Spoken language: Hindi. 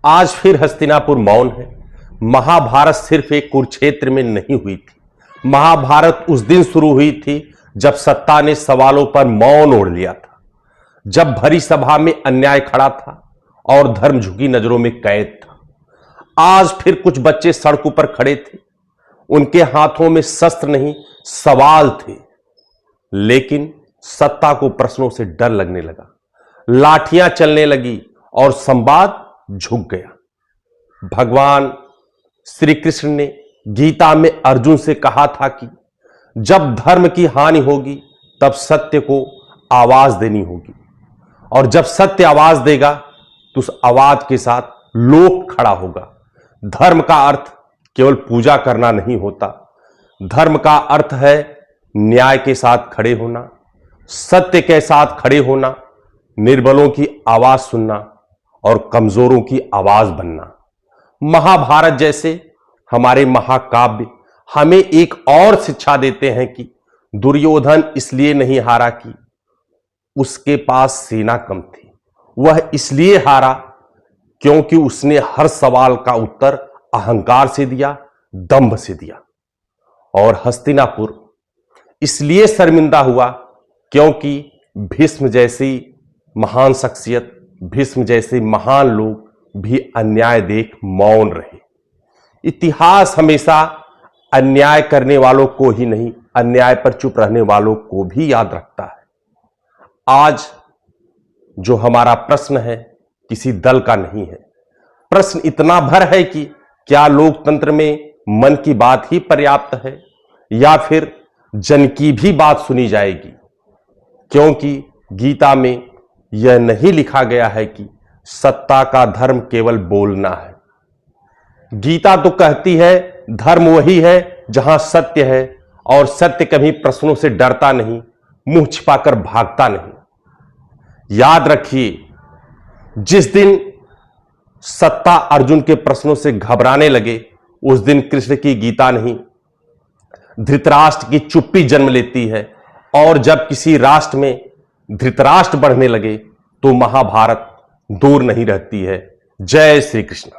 आज फिर हस्तिनापुर मौन है। महाभारत सिर्फ एक कुरुक्षेत्र में नहीं हुई थी। महाभारत उस दिन शुरू हुई थी जब सत्ता ने सवालों पर मौन ओढ़ लिया था, जब भरी सभा में अन्याय खड़ा था और धर्म झुकी नजरों में कैद था। आज फिर कुछ बच्चे सड़कों पर खड़े थे। उनके हाथों में शस्त्र नहीं, सवाल थे। लेकिन सत्ता को प्रश्नों से डर लगने लगा, लाठियां चलने लगी और संवाद झुक गया। भगवान श्री कृष्ण ने गीता में अर्जुन से कहा था कि जब धर्म की हानि होगी तब सत्य को आवाज देनी होगी, और जब सत्य आवाज देगा तो उस आवाज के साथ लोक खड़ा होगा। धर्म का अर्थ केवल पूजा करना नहीं होता। धर्म का अर्थ है न्याय के साथ खड़े होना, सत्य के साथ खड़े होना, निर्बलों की आवाज सुनना और कमजोरों की आवाज बनना। महाभारत जैसे हमारे महाकाव्य हमें एक और शिक्षा देते हैं कि दुर्योधन इसलिए नहीं हारा कि उसके पास सेना कम थी। वह इसलिए हारा क्योंकि उसने हर सवाल का उत्तर अहंकार से दिया, दंभ से दिया। और हस्तिनापुर इसलिए शर्मिंदा हुआ क्योंकि भीष्म जैसी महान शख्सियत, भीष्म जैसे महान लोग भी अन्याय देख मौन रहे। इतिहास हमेशा अन्याय करने वालों को ही नहीं, अन्याय पर चुप रहने वालों को भी याद रखता है। आज जो हमारा प्रश्न है किसी दल का नहीं है। प्रश्न इतना भर है कि क्या लोकतंत्र में मन की बात ही पर्याप्त है या फिर जन की भी बात सुनी जाएगी? क्योंकि गीता में यह नहीं लिखा गया है कि सत्ता का धर्म केवल बोलना है। गीता तो कहती है धर्म वही है जहां सत्य है, और सत्य कभी प्रश्नों से डरता नहीं, मुंह छिपाकर भागता नहीं। याद रखिए, जिस दिन सत्ता अर्जुन के प्रश्नों से घबराने लगे उस दिन कृष्ण की गीता नहीं, धृतराष्ट्र की चुप्पी जन्म लेती है। और जब किसी राष्ट्र में धृतराष्ट्र बढ़ने लगे तो महाभारत दूर नहीं रहती है। जय श्री कृष्ण।